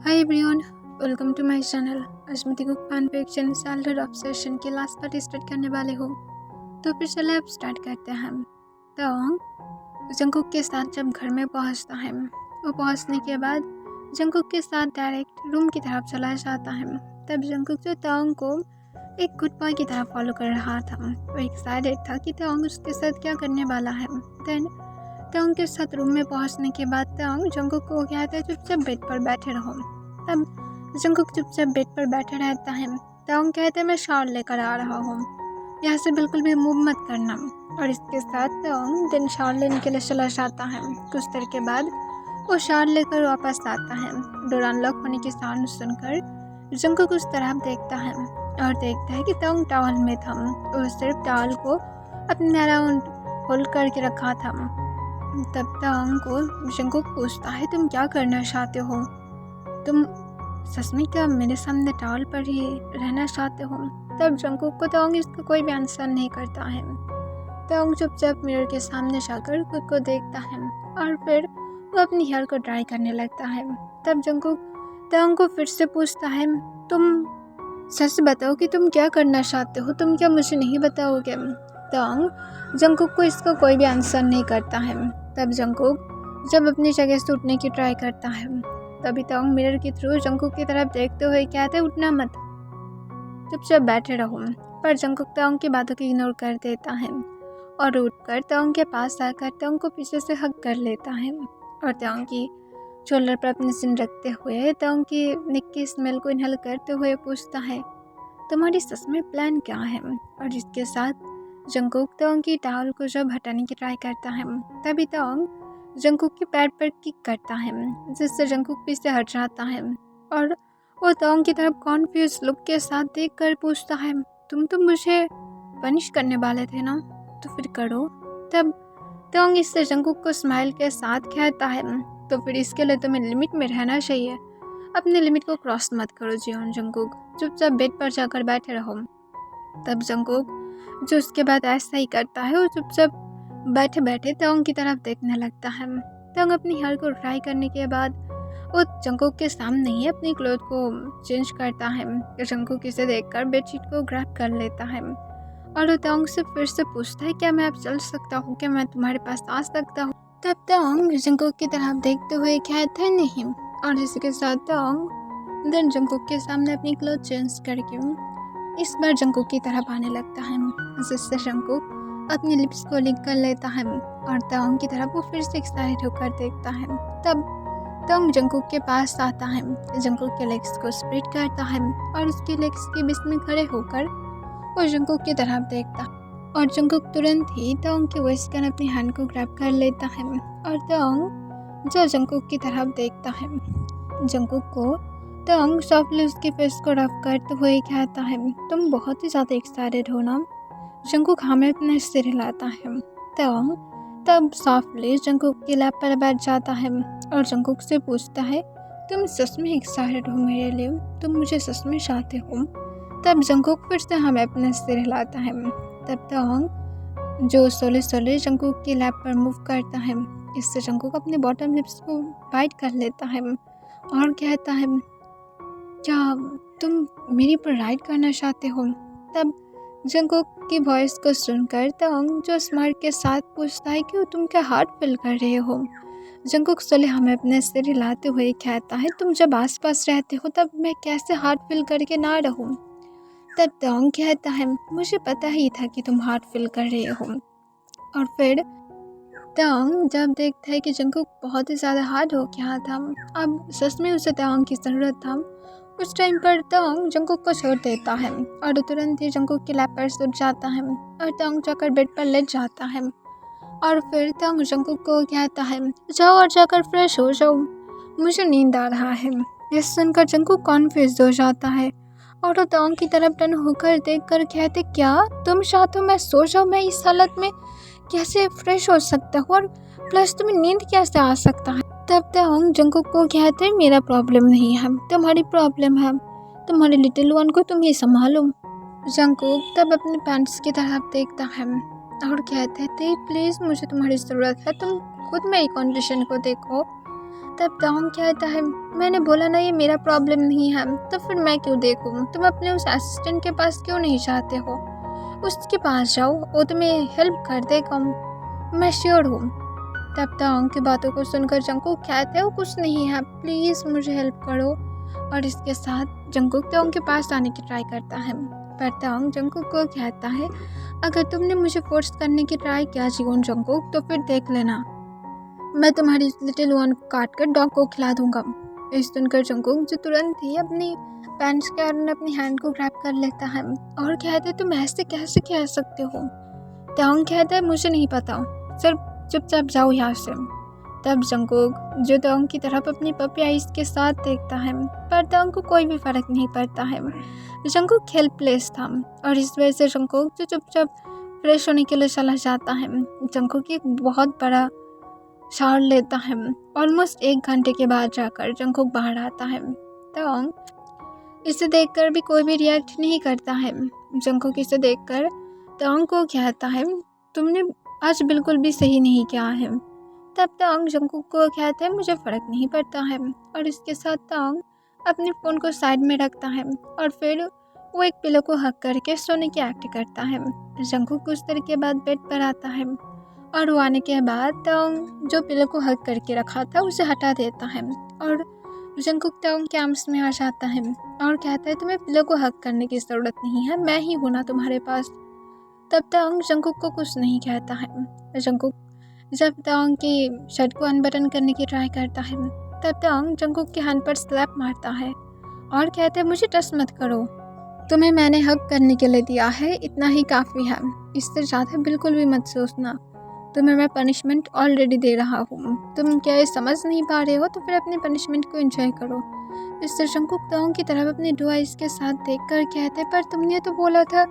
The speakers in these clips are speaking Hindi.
Hi everyone, welcome to my channel. आज मैं cook fan fiction childhood obsession की लास्ट पार्ट स्टार्ट करने वाले हूँ। तो फिर चले अब स्टार्ट करते हैं। तो जंगकुक के साथ जब घर में पहुँचता है, वो पहुँचने के बाद जंगकुक के साथ डायरेक्ट रूम की तरफ चला जाता है। तब जंगकुक जो ताओंग को एक गुड बॉय की तरह फॉलो कर रहा था, वो एक्साइटेड था कि ताओंग उसके साथ क्या करने वाला है। देन ताओंग के साथ रूम में पहुँचने के बाद ताओंग जंगकुक को कहता है चुपचाप बेड पर बैठे रहो। तब जंगकुक चुपचाप बेड पर बैठा रहता है। ताओंग कहते हैं मैं शावर लेकर आ रहा हूँ, यहाँ से बिल्कुल भी मूव मत करना। और इसके साथ ताओंग दिन शावर लेने के लिए चला जाता है। कुछ देर के बाद वो शावर लेकर वापस आता है। डोर अनलॉक होने की साउंड सुनकर जंगकुक उस तरफ देखता है और देखता है कि ताओंग टॉवल में था। वो सिर्फ टॉवल को अपने अराउंड होल्ड करके रखा था। तब ताओंग को जंगकुक पूछता है तुम क्या करना चाहते हो? तुम सच में क्या मेरे सामने टॉवल पर ही रहना चाहते हो? तब जंगकुक को ताओंग इसका कोई भी आंसर नहीं करता है। ताओंग चुपचाप मिरर के सामने जाकर खुद को देखता है और फिर वो अपनी हेयर को ड्राई करने लगता है। तब जंगकुक ताओंग को फिर से पूछता है तुम सच बताओ कि तुम क्या करना चाहते हो, तुम क्या मुझे नहीं बताओगे? ताओंग जंगकुक को इसका कोई भी आंसर नहीं करता है। तब जंगकुक जब अपनी जगह से उठने की ट्राई करता है, तभी ताओंग मिरर के थ्रू जंगकुक की तरफ देखते हुए कहते उठना मत, चुपचाप बैठे रहो। पर जंगकुक ताओंग की बातों को इग्नोर कर देता है और उठकर ताओंग के पास आकर ताओंग को पीछे से हग कर लेता है और ताओंग की शोल्डर पर अपनी सिर रखते हुए ताओंग की नेक की स्मेल को इनहेल करते हुए पूछता है तुम्हारी सच में प्लान क्या है? और इसके साथ जंगकुक ताओंग की टॉवल को जब हटाने की ट्राई करता है, तभी ताओंग जंगकुक के पैर पर किक करता है, जिससे जंगकुक पीछे हट जाता है और वो ताओंग की तरफ कॉन्फ्यूज लुक के साथ देखकर पूछता है तुम तो मुझे पनिश करने वाले थे ना, तो फिर करो। तब ताओंग इससे जंगकुक को स्माइल के साथ कहता है तो फिर इसके लिए तुम्हें लिमिट में रहना चाहिए, अपने लिमिट को क्रॉस मत करो जियोन जंगकुक, चुपचाप बेड पर जाकर बैठे रहो। तब जंगकुक जो उसके बाद ऐसा ही करता है, वो चुपचाप बैठे बैठे ताओंग की तरफ देखने लगता है। ताओंग अपनी हेयर को ड्राई करने के बाद वो जंगकुक के सामने ही अपनी क्लोथ को चेंज करता है। जंगकुक इसे देखकर बेडशीट को ग्रैब कर लेता है और वो ताओंग से फिर से पूछता है क्या मैं अब चल सकता हूँ, क्या मैं तुम्हारे पास आ सकता हूँ? तब ताओंग जंगकुक की तरफ देखते हुए कहता है नहीं, और इसी के साथ ताओंग देन जंगकुक के सामने अपनी क्लोथ चेंज करके इस बार जंगकुक की तरफ आने लगता है, जिससे जंगकुक अपनी लिप्स को लिक कर लेता है और ताओंग की तरफ वो फिर से एक्साइटेड होकर देखता है। तब ताओंग जंगकुक के पास आता है, जंगकुक के लेग्स को स्प्रेड करता है और उसके लेग्स के बीच में खड़े होकर वो जंगकुक की तरफ देखता है और जंगकुक तुरंत ही ताओंग के वेस्ट कर अपनी हैंड को ग्रैब कर लेता है और ताओंग जो जंगकुक की तरफ देखता है, जंगकुक को ताओंग सॉफ्टली उसके फेस को रफ करते हुए कहता है तुम बहुत ही ज़्यादा एक्साइटेड हो ना? जंगकुक हमें अपने सिर हिलाता है। ताओंग तब सॉफ्टली जंगकुक के लैप पर बैठ जाता है और जंगकुक से पूछता है तुम सच में एक्साइटेड हो मेरे लिए, तुम मुझे सच में चाहते हो? तब जंगकुक फिर से हमें अपने सिर हिलाता है। तब ताओंग जो सोले सोले जंगकुक के लैप पर मूव करता है, इससे जंगकुक अपने बॉटम लिप्स को बाइट कर लेता है और कहता है क्या तुम मेरी पर राइड करना चाहते हो? तब जंगकुक की वॉइस को सुनकर ताओंग जो स्मार्ट के साथ पूछता है कि तुम क्या हार्ट फील कर रहे हो? जंगकुक सोले हमें अपने सिर हिलाते हुए कहता है तुम जब आसपास रहते हो तब मैं कैसे हार्ट फील करके ना रहूं? तब ताओंग कहता है मुझे पता ही था कि तुम हार्ट फील कर रहे हो। और फिर ताओंग जब देखता है कि जंगकुक बहुत ही ज़्यादा हार्ड हो गया था, अब सच में उसे ताओंग की ज़रूरत था, उस टाइम पर ताओंग जंगकुक को छोड़ देता है और तुरंत ही जंगकुक के लैप पर उठ जाता है और ताओंग जाकर बेड पर लेट जाता है। और फिर ताओंग जंगकुक को कहता है जाओ और जाकर फ्रेश हो जाओ, मुझे नींद आ रहा है। यह सुनकर जंगकुक कॉन्फ्यूज हो जाता है और वो ताओंग की तरफ टर्न होकर देखकर कहते क्या तुम चाहते हो मैं सो जाऊँ? मैं इस हालत में कैसे फ्रेश हो सकता हूँ और प्लस तुम्हें नींद कैसे आ सकता है? तब ताओंग जंगकुक को कहते मेरा प्रॉब्लम नहीं है, तुम्हारी प्रॉब्लम है, तुम्हारे लिटिल वन को तुम ही संभालो। जंगकुक तब अपने पैंट्स की तरफ देखता है और कहते थे प्लीज़ मुझे तुम्हारी ज़रूरत है, तुम खुद मेरी कंडीशन को देखो, तब तांग कहता है, मैंने बोला ना ये मेरा प्रॉब्लम नहीं है, तो फिर मैं क्यों देखूं? तुम अपने उस असिस्टेंट के पास क्यों नहीं जाते हो? उसके पास जाओ, वो तुम्हें हेल्प कर देगा, मैं श्योर हूँ। तब तांग की बातों को सुनकर जंगकुक कहते हो कुछ नहीं है, प्लीज़ मुझे हेल्प करो। और इसके साथ जंगकुक तांग के पास आने की ट्राई करता है, पर तांग जंगकुक को कहता है, अगर तुमने मुझे फोर्स करने की ट्राई किया जीवन जंगकुक, तो फिर देख लेना, मैं तुम्हारी इस लिटिल वन को काट कर डॉग को खिला दूंगा। इस सुनकर जंगकुक जो तुरंत ही अपनी पैंट्स के कारण अपनी हैंड को ग्रैब कर लेता है और कहते तुम ऐसे कैसे कह सकते हो? तांग कहता है मुझे नहीं पता, सिर्फ चुपचाप जाओ यहाँ से। तब जंगकुक जो तांग की तरफ अपनी पपी आइज के साथ देखता है, पर तांग को कोई भी फर्क नहीं पड़ता है। जंगकुक हेल्पलेस था और इस वजह से जंगकुक जो चुपचाप फ्रेश होने के लिए चला जाता है। जंगकुक एक बहुत बड़ा शावर लेता है। ऑलमोस्ट 1 घंटे के बाद जाकर जंगकुक बाहर आता है। तांग इसे देखकर भी कोई भी रिएक्ट नहीं करता है। जंगकुक इसे देखकर तांग को कहता है, तुमने आज बिल्कुल भी सही नहीं किया है। तब तांग जंगकुक को कहता है मुझे फ़र्क नहीं पड़ता है, और इसके साथ तांग अपने फ़ोन को साइड में रखता है और फिर वो एक पिलो को हक करके सोने की एक्ट करता है। जंगकुक कुछ देर के बाद बेड पर आता है और वो आने के बाद तांग जो पिलो को हक करके रखा था उसे हटा देता है और जंगकुक तांग के आर्म्स में आ जाता है और कहता है तुम्हें पिलो को हक करने की ज़रूरत नहीं है, मैं ही हूँ ना तुम्हारे पास। तब तांग जंगकुक को कुछ नहीं कहता है। जंगकुक जब तांग की शर्ट को अनबटन करने की ट्राई करता है, तब तांग जंगकुक के हैंड पर स्लैप मारता है और कहते हैं मुझे टच मत करो, तुम्हें मैंने हक करने के लिए दिया है, इतना ही काफ़ी है, इससे ज़्यादा बिल्कुल भी मत सोचना, तुम्हें मैं पनिशमेंट ऑलरेडी दे रहा हूँ, तुम क्या ये समझ नहीं पा रहे हो? तो फिर अपने पनिशमेंट को एंजॉय करो। इससे जंगकुक तांग की तरफ अपने 2 आइज़ के साथ देखकर कहते पर तुमने तो बोला था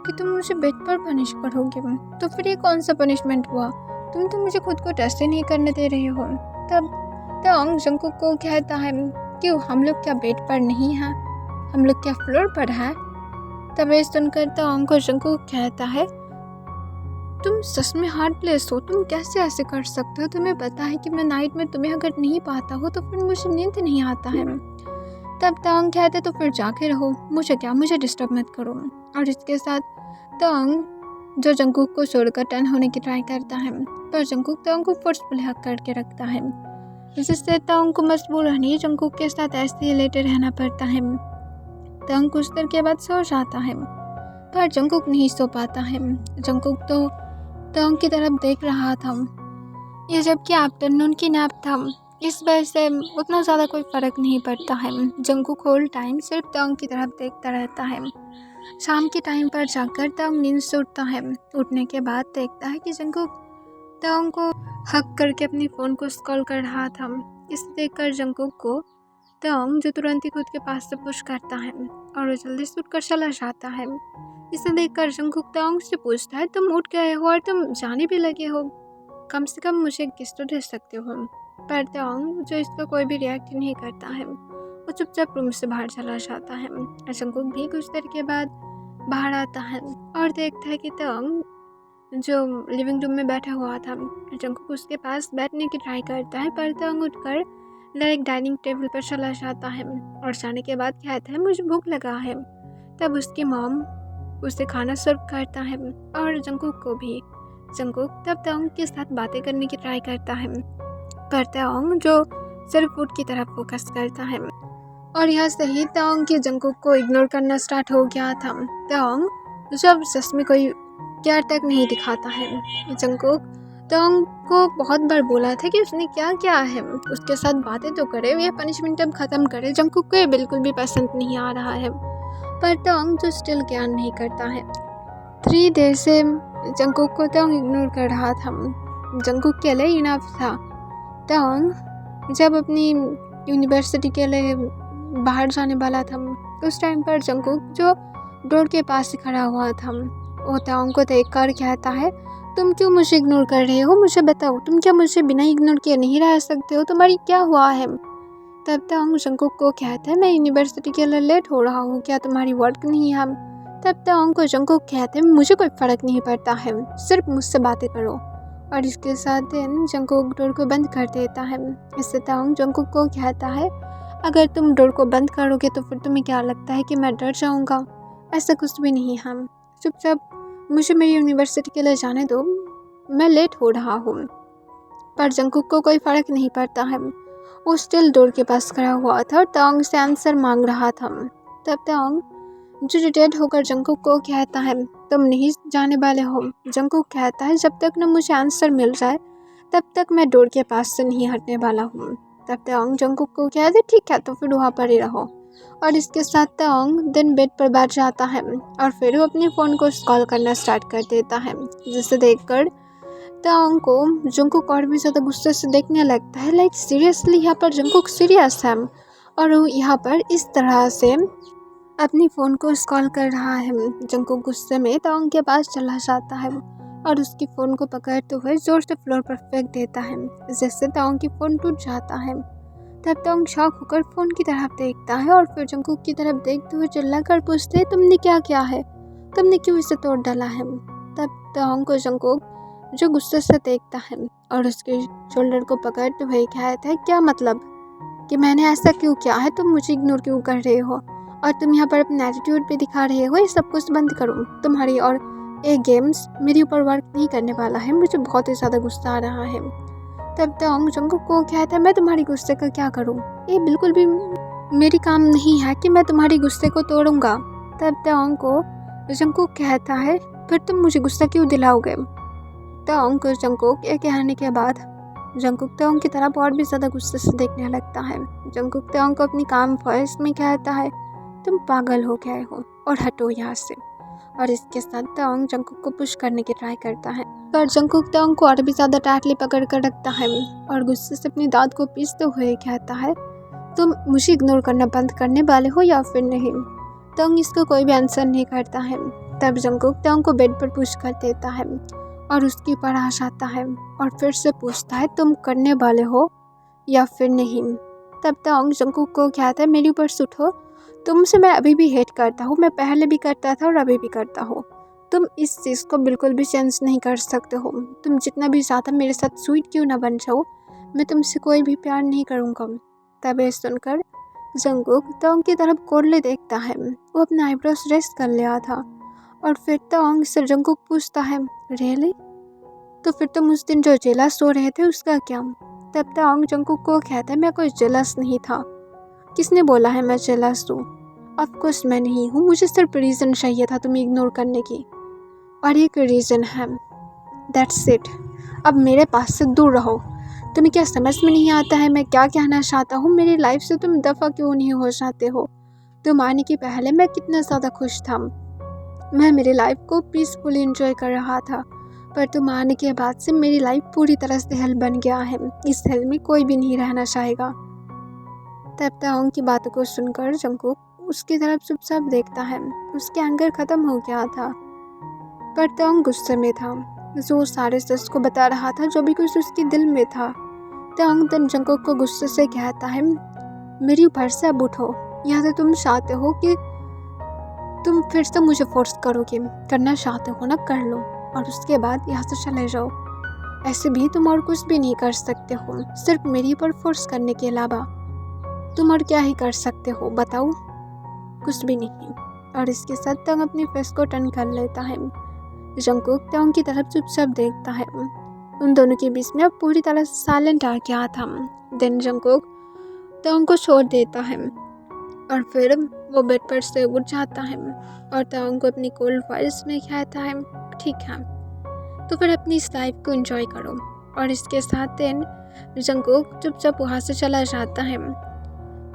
कि तुम मुझे बेड पर पनिश करोगे, तो फिर ये कौन सा पनिशमेंट हुआ? तुम तो मुझे खुद को टेस्ट ही नहीं करने दे रहे हो। तब तांग जंगकुक को कहता है, क्यों, हम लोग क्या बेड पर नहीं हैं? हम लोग क्या फ्लोर पर है? तब ये सुनकर तांग को जंगकुक कहता है, तुम सच में हार्टलेस हो, तुम कैसे ऐसे कर सकते हो? तुम्हें पता है कि मैं नाइट में तुम्हें अगर नहीं पाता हो तो फिर मुझे नींद नहीं आता है। तब तांग कहते तो फिर जाके रहो, मुझे क्या, मुझे डिस्टर्ब मत करो। और इसके साथ तांग जो जंगकुक को छोड़कर टर्न होने की ट्राई करता है, पर जंगकुक तांग को फोर्सफुली हक करके रखता है, जिससे तांग को मजबूर रहने जंगकुक के साथ ऐसे ही लेटे रहना पड़ता है। तांग कुछ देर के बाद सो जाता है, पर जंगकुक नहीं सो पाता है। जंगकुक तो तांग की तरफ देख रहा था, ये जबकि आफ्टरनून की नैप था, इस वजह से उतना ज़्यादा कोई फ़र्क नहीं पड़ता है। जंगकुक होल टाइम सिर्फ तांग की तरफ देखता रहता है। शाम के टाइम पर जाकर तांग नींद से उठता है। उठने के बाद देखता है कि जंगकुक तांग को हक करके अपने फ़ोन को स्क्रॉल कर रहा था। इसे देखकर जंगकुक को तांग जो तुरंत ही खुद के पास से पुश करता है और वो जल्दी से उठकर चला जाता है। इसे देखकर जंगकुक तांग से पूछता है, तुम उठ गए हो और तुम जाने भी लगे हो, कम से कम मुझे किस तो दे सकते हो। पर तांग जो इसका कोई भी रिएक्ट नहीं करता है, वो चुपचाप रूम से बाहर चला जाता है। जंगकुक भी कुछ देर के बाद बाहर आता है और देखता है कि तांग जो लिविंग रूम में बैठा हुआ था। जंगकुक उसके पास बैठने की ट्राई करता है, पर तांग उठकर डायरेक्ट डाइनिंग टेबल पर चला जाता है और जाने के बाद कहता है मुझे भूख लगा है। तब उसकी मॉम उसे खाना सर्व करता है और जंगकुक को भी। जंगकुक तब तांग के साथ बातें करने की ट्राई करता है, पर तांग जो सिर्फ फूड की तरफ फोकस करता है और यहाँ से ही तांग की जंगकुक को इग्नोर करना स्टार्ट हो गया था। तांग जब सच में कोई प्यार तक नहीं दिखाता है। जंगकुक तांग को बहुत बार बोला था कि उसने क्या किया है, उसके साथ बातें तो करे, ये पनिशमेंट अब ख़त्म करे। जंगकुक को ये बिल्कुल भी पसंद नहीं आ रहा है, पर तांग जो स्टिल केयर नहीं करता है। 3 देर से जंगकुक को तांग इग्नोर कर रहा था। जंगकुक के लिए इनफ था। तांग जब अपनी यूनिवर्सिटी के लिए बाहर जाने वाला था, उस टाइम पर जंगकुक जो डोर के पास ही खड़ा हुआ था, वो तांग को देखकर कहता है, तुम क्यों मुझे इग्नोर कर रहे हो? मुझे बताओ, तुम क्या मुझे बिना इग्नोर किए नहीं रह सकते हो? तुम्हारी क्या हुआ है? तब तांग जंगकुक को कहता है, मैं यूनिवर्सिटी के लिए लेट हो रहा हूँ, क्या तुम्हारी वर्क नहीं है? तब तांग को जंगकुक कहते हैं, मुझे कोई फ़र्क नहीं पड़ता है, सिर्फ मुझसे बातें करो। और इसके साथ दिन जंगकुक डोर को बंद कर देता है। इससे ताओंग जंगकुक को कहता है, अगर तुम डोर को बंद करोगे तो फिर तुम्हें क्या लगता है कि मैं डर जाऊंगा? ऐसा कुछ भी नहीं है, चुपचाप मुझे मेरी यूनिवर्सिटी के लिए जाने दो, मैं लेट हो रहा हूँ। पर जंगकुक को कोई फर्क नहीं पड़ता है। वो स्टिल डोर के पास खड़ा हुआ था और ताओंग से आंसर मांग रहा था। तब ताओंग जो इरिटेट होकर जंगकुक को कहता है, तुम नहीं जाने वाले हो। जंगकुक कहता है, जब तक न मुझे आंसर मिल जाए तब तक मैं डोर के पास से नहीं हटने वाला हूँ। तब ताओंग जंगकुक को कहता है, ठीक है तो फिर वहाँ पर ही रहो। और इसके साथ ताओंग दिन बेड पर बैठ जाता है और फिर वो अपने फ़ोन को कॉल करना स्टार्ट कर देता है, जिसे देखकर ताओंग को जंगकुक और भी ज़्यादा गुस्से से देखने लगता है। लाइक सीरियसली यहाँ पर जंगकुक सीरियस है और वो यहाँ पर इस तरह से अपनी फ़ोन को कॉल कर रहा है। जंगकुक गुस्से में ताओंग के पास चला जाता है और उसकी फ़ोन को पकड़ते हुए ज़ोर से फ्लोर पर फेंक देता है, जिससे ताओंग की फ़ोन टूट जाता है। तब ताओंग शॉक होकर फ़ोन की तरफ देखता है और फिर जंगकुक की तरफ देखते हुए चिल्लाकर पूछते हैं, तुमने क्या किया है? तुमने क्यों इसे तोड़ डाला है? तब ताओंग को जंगकुक जो गुस्से से देखता है और उसके शोल्डर को पकड़ते हुए कहता है, क्या मतलब कि मैंने ऐसा क्यों किया है? तुम मुझे इग्नोर क्यों कर रहे हो और तुम यहाँ पर अपना एटीट्यूड भी दिखा रहे हो? ये सब कुछ बंद करो। तुम्हारी और ये गेम्स मेरे ऊपर वर्क नहीं करने वाला है। मुझे बहुत ही ज़्यादा गुस्सा आ रहा है। तब ताओंग जंगकुक को कहता है, मैं तुम्हारी गुस्से का क्या करूँ? ये बिल्कुल भी मेरी काम नहीं है कि मैं तुम्हारी गुस्से को तोड़ूंगा। तब ताओंग को जंगकुक कहता है, फिर तुम मुझे गुस्सा क्यों दिलाओगे? ताओंग को जंगकुक ये कहने के बाद जंगकुक ताओंग की तरफ और भी ज़्यादा गुस्से से देखने लगता है। जंगकुक ताओंग को अपनी काम वॉइस में कहता है, तुम पागल हो गए हो और हटो यहाँ से। और इसके साथ ताओंग जंगकुक को पुश करने की ट्राई करता है, पर जंगकुक ताओंग को और भी ज़्यादा टाइटली पकड़ कर रखता है और गुस्से से अपनी दांत को पीसते हुए कहता है, तुम मुझे इग्नोर करना बंद करने वाले हो या फिर नहीं? ताओंग इसका कोई भी आंसर नहीं करता है। तब जंगकुक ताओंग को बेड पर पुश कर देता है और उसके ऊपर आ जाता है और फिर से पूछता है, तुम करने वाले हो या फिर नहीं? तब ताओंग जंगकुक को कहता है, मेरे ऊपर सुट हो, तुमसे मैं अभी भी हेट करता हूँ। मैं पहले भी करता था और अभी भी करता हूँ। तुम इस चीज़ को बिल्कुल भी चेंज नहीं कर सकते हो। तुम जितना भी ज़्यादा मेरे साथ स्वीट क्यों ना बन जाओ, मैं तुमसे कोई भी प्यार नहीं करूँगा। तब ये सुनकर जंगकुक ताओंग की तरफ कोल्डली देखता है। वो अपना आईब्रोज रेस्ट कर लिया था और फिर ताओंग से जंगकुक पूछता है, रियली? तो फिर तुम उस दिन जो जेलस हो रहे थे उसका क्या? तब ताओंग जंगकुक को कहता है, मैं कोई जेलस नहीं था। किसने बोला है मैं जेलस हूँ? ऑफकोर्स मैं नहीं हूँ। मुझे सिर्फ रीज़न चाहिए था तुम्हें इग्नोर करने की, और एक रीज़न है, दैट्स इट। अब मेरे पास से दूर रहो। तुम्हें क्या समझ में नहीं आता है मैं क्या कहना चाहता हूँ? मेरी लाइफ से तुम दफ़ा क्यों नहीं हो जाते हो? तुम आने के पहले मैं कितना ज़्यादा खुश था। मैं मेरी लाइफ को पीसफुली एंजॉय कर रहा था, पर तुम आने के बाद से मेरी लाइफ पूरी तरह से हेल बन गया है। इस हेल में कोई भी नहीं रहना चाहेगा। तब ताओंग की बातों को सुनकर जंगकुक उसकी तरफ चुपचाप देखता है। उसके एंगर ख़त्म हो गया था, पर ताओंग गुस्से में था। जो सारे सच को बता रहा था, जो भी कुछ उसके दिल में था। ताओंग तन जंगकुक को गुस्से से कहता है, मेरी ऊपर से अब उठो। यहाँ से तुम चाहते हो कि तुम फिर से मुझे फोर्स करोगे? करना चाहते हो ना, कर लो और उसके बाद यहाँ से चले जाओ। ऐसे भी तुम और कुछ भी नहीं कर सकते हो, सिर्फ मेरी ऊपर फोर्स करने के अलावा तुम और क्या ही कर सकते हो बताओ? कुछ भी नहीं। और इसके साथ ताओंग अपनी फेस को टर्न कर लेता है। जंगकुक ताओंग की तरफ चुपचाप देखता है। उन दोनों के बीच में अब पूरी तरह से साइलेंट आ गया था। देन जंगकुक ताओंग को छोड़ देता है और फिर वो बेड पर से उठ जाता है और ताओंग को अपनी कोल्ड वॉइस में कहता है, ठीक है तो फिर अपनी इस लाइफ को एंजॉय करो। और इसके साथ देन जंगकुक चुपचाप वहाँ से चला जाता है।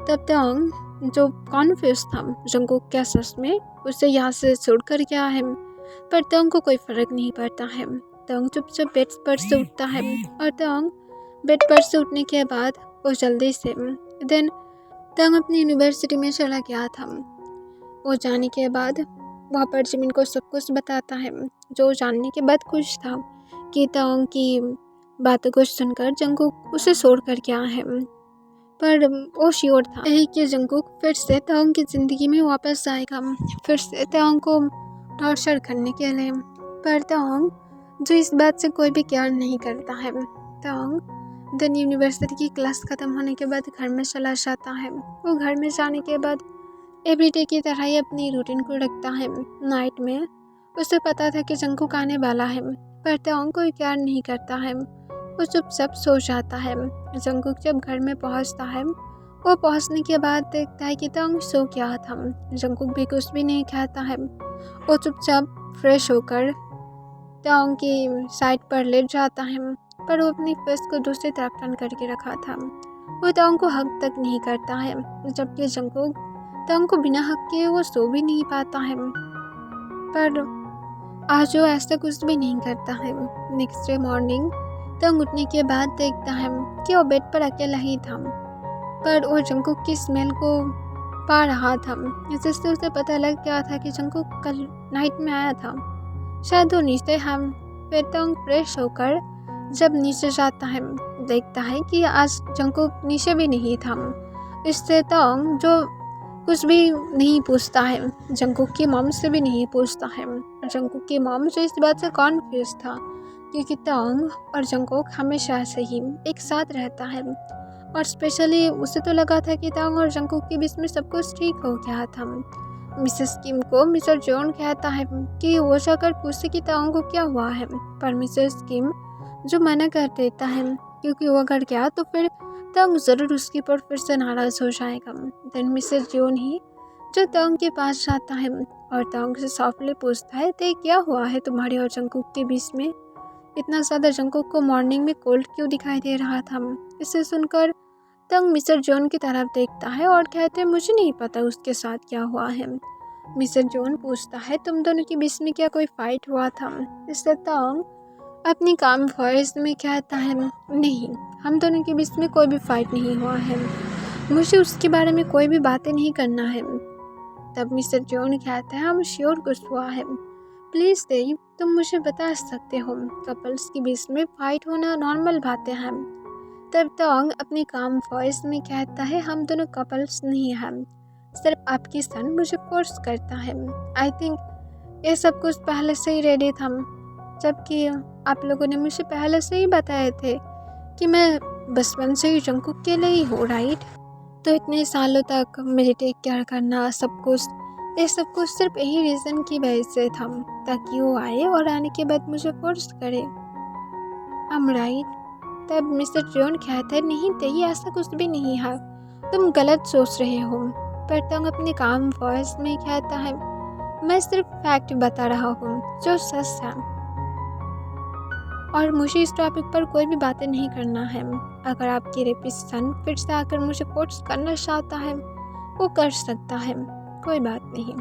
तब ताओंग जो कॉन्फ्यूज था जंगकुक क्या सच में उसे यहाँ से छोड़ कर गया है, पर ताओंग को कोई फर्क नहीं पड़ता है। ताओंग चुपचाप बेड पर से उठता है और ताओंग बेड पर से उठने के बाद वो जल्दी से देन ताओंग अपनी यूनिवर्सिटी में चला गया था। वो जाने के बाद वहाँ पर जिमिन को सब कुछ बताता है। जो जानने के बाद खुश था कि ताओंग की बातों को सुनकर जंगकुक उसे छोड़ कर गया है, पर वो श्योर था यही कि जंगकुक फिर से ताओंग की ज़िंदगी में वापस आएगा, फिर से ताओंग को टॉर्चर करने के लिए। पर ताओंग जो इस बात से कोई भी केयर नहीं करता है। तोंग देन यूनिवर्सिटी की क्लास ख़त्म होने के बाद घर में चला जाता है। वो घर में जाने के बाद एवरीडे की तरह ही अपनी रूटीन को रखता है। नाइट में उसे पता था कि जंकुक आने वाला है, पर तोंग कोई केयर नहीं करता है। वो चुपचाप सो जाता है। जंकुक जब घर में पहुंचता है, वो पहुंचने के बाद देखता है कि तोंग सो गया था। जंकुक भी कुछ भी नहीं खाता है। वो चुपचाप फ्रेश होकर तोंग की साइड पर लेट जाता है, पर वो अपनी फेस को दूसरी तरफ टर्न करके रखा था। वो तोंग को हक तक नहीं करता है, जबकि जंकुक तोंग को बिना हक के वो सो भी नहीं पाता है। पर आज वो ऐसा कुछ भी नहीं करता है। नेक्स्ट डे मॉर्निंग तोंग उठने के बाद देखता है कि वो बेड पर अकेला ही था, पर वो जंकुक की स्मेल को पा रहा था, जिससे उसे पता लग गया था कि जंकुक कल नाइट में आया था। शायद वो नीचे हम फिर तोंग फ्रेश होकर जब नीचे जाता है, देखता है कि आज जंकुक नीचे भी नहीं था। इससे तोंग जो कुछ भी नहीं पूछता है, जंकुक की मॉम से भी नहीं पूछता है। जंकुक की मॉम जो इस बात से कॉन्फ्यूज था, क्योंकि तोंग और जंकुक हमेशा से ही एक साथ रहता है, और स्पेशली उसे तो लगा था कि तोंग और जंकुक के बीच में सब कुछ ठीक हो गया था। मिसेस किम को मिस्टर जॉन कहता है कि वो जाकर पूछे कि तोंग को क्या हुआ है, पर मिसेस किम जो मना कर देता है, क्योंकि वो अगर गया तो फिर तोंग ज़रूर उसके ऊपर फिर से नाराज़ हो जाएगा। देन मिसेस जॉन ही जो तोंग के पास जाता है और तोंग से सॉफ्टली पूछता है, ते क्या हुआ है तुम्हारे और जंकुक के बीच में? इतना ज़्यादा जंकुक को मॉर्निंग में कोल्ड क्यों दिखाई दे रहा था? इसे सुनकर तोंग मिस्टर जॉन की तरफ देखता है और कहते हैं, मुझे नहीं पता उसके साथ क्या हुआ है। मिस्टर जॉन पूछता है, तुम दोनों के बीच में क्या कोई फाइट हुआ था? इससे तोंग अपनी काम वॉइस में कहता है, नहीं, हम दोनों के बीच में कोई भी फाइट नहीं हुआ है, मुझे उसके बारे में कोई भी बातें नहीं करना है। तब मिस्टर जॉन कहता है, हम श्योर कुछ हुआ है, प्लीज़ देव तुम मुझे बता सकते हो, कपल्स के बीच में फाइट होना नॉर्मल बातें हैं। तब तोंग अपनी काम वॉइस में कहता है, हम दोनों कपल्स नहीं हैं, सिर्फ आपकी सन मुझे फोर्स करता है। आई थिंक ये सब कुछ पहले से ही रेडी था, जबकि आप लोगों ने मुझे पहले से ही बताए थे कि मैं बचपन से ही जंकुक के लिए ही हूँ, राइट? तो इतने सालों तक मेरी टेक केयर करना सब कुछ, ये सब कुछ सिर्फ यही रीज़न की वजह से था, ताकि वो आए और आने के बाद मुझे फोर्स करे। हम राइट? तब मिस्टर जॉन कहता है, नहीं तेरी ऐसा कुछ भी नहीं है, तुम गलत सोच रहे हो। पर तोंग अपने काम वॉइस में कहता है, मैं सिर्फ फैक्ट बता रहा हूँ जो सच है, और मुझे इस टॉपिक पर कोई भी बातें नहीं करना है। अगर आपकी रेपिस्ट सन फिर से आकर मुझे फोर्स करना चाहता है वो कर सकता है, कोई बात नहीं,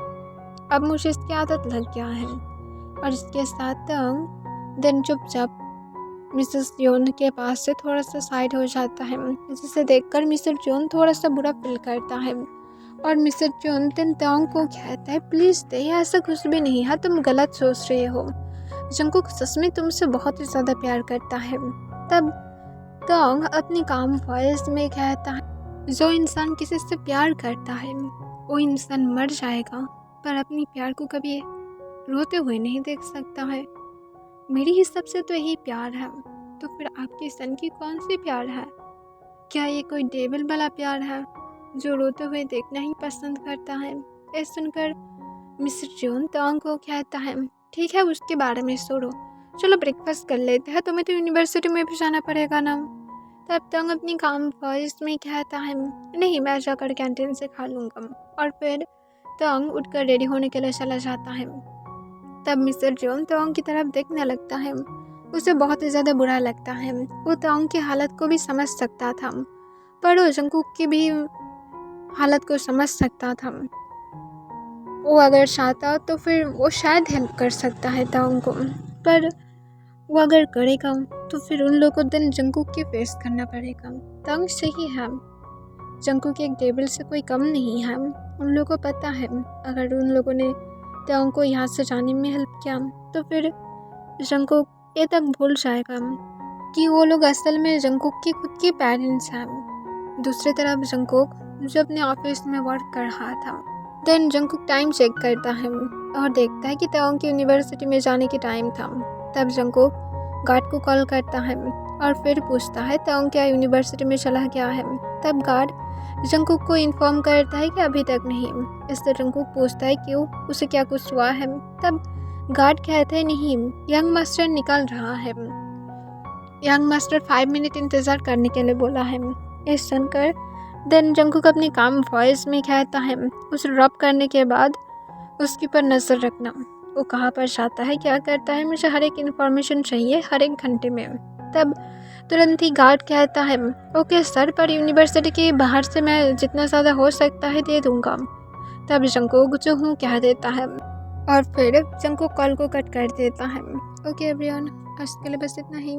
अब मुझे इसकी आदत लग गया है। और इसके साथ तोंग दिन चुपचाप मिसेस जॉन के पास से थोड़ा सा साइड हो जाता है, जिसे देखकर मिस्टर जॉन थोड़ा सा बुरा फील करता है। और मिस्टर जॉन दिन तोंग को कहता है, प्लीज़ दे ऐसा कुछ भी नहीं है, तुम गलत सोच रहे हो, जंकुक सच में तुमसे बहुत ही ज़्यादा प्यार करता है। तब तोंग अपनी काम वॉइस में कहता है, जो इंसान किसी से प्यार करता है वो इंसान मर जाएगा, पर अपनी प्यार को कभी रोते हुए नहीं देख सकता है। मेरी हिसाब से तो यही प्यार है, तो फिर आपकी सन की कौन सी प्यार है? क्या ये कोई डेविल वाला प्यार है जो रोते हुए देखना ही पसंद करता है? ये सुनकर मिस्टर जॉन तोंग को कहता है, ठीक है उसके बारे में छोड़ो, चलो ब्रेकफास्ट कर लेते हैं, तुम्हें तो यूनिवर्सिटी में भी जाना पड़ेगा ना। तब तोंग अपनी काम वॉइस में कहता है, नहीं मैं जाकर कैंटीन से खा लूँगा। और फिर तोंग उठकर रेडी होने के लिए चला जाता है। तब मिस्टर जॉन तोंग की तरफ देखने लगता है, उसे बहुत ही ज़्यादा बुरा लगता है। वो तोंग की हालत को भी समझ सकता था, पर वो जंकुक की भी हालत को समझ सकता था। वो अगर चाहता तो फिर वो शायद हेल्प कर सकता है तोंग को, पर वो अगर करेगा तो फिर उन लोगों को दिन जंकुक की फेस करना पड़ेगा। तोंग सही है, जंकुक एक डेविल से कोई कम नहीं है, उन लोगों को पता है अगर उन लोगों ने तोंग को यहाँ से जाने में हेल्प किया तो फिर जंकुक ये तक भूल जाएगा कि वो लोग असल में जंकुक की खुद के पेरेंट्स हैं। दूसरी तरफ जंकुक जो अपने ऑफिस में वर्क कर रहा था, देन जंकुक टाइम चेक करता है और देखता है कि तोंग की यूनिवर्सिटी में जाने की टाइम था। तब जंगकुक गार्ड को कॉल करता है और फिर पूछता है तोंग क्या यूनिवर्सिटी में चला गया है। तब गार्ड जंगकुक को इन्फॉर्म करता है कि अभी तक नहीं। इससे जंगकुक पूछता है क्यों, उसे क्या कुछ हुआ है। तब गार्ड कहते हैं नहीं, यंग मास्टर निकल रहा है। यंग मास्टर 5 मिनट इंतज़ार करने के लिए बोला है। इस सुनकर देन जंगकुक अपनी काम वॉइस में कहता है उसे ड्रॉप करने के बाद उसके पर नज़र रखना। वो कहाँ पर जाता है, क्या करता है, मुझे हर एक इन्फॉर्मेशन चाहिए हर एक घंटे में। तब तुरंत ही गार्ड कहता है ओके सर, पर यूनिवर्सिटी के बाहर से मैं जितना ज़्यादा हो सकता है दे दूँगा। तब जंगकुक जो हूँ कह देता है और फिर जंगकुक कॉल को कट कर देता है। ओके एवरीवन, आज के लिए बस इतना ही।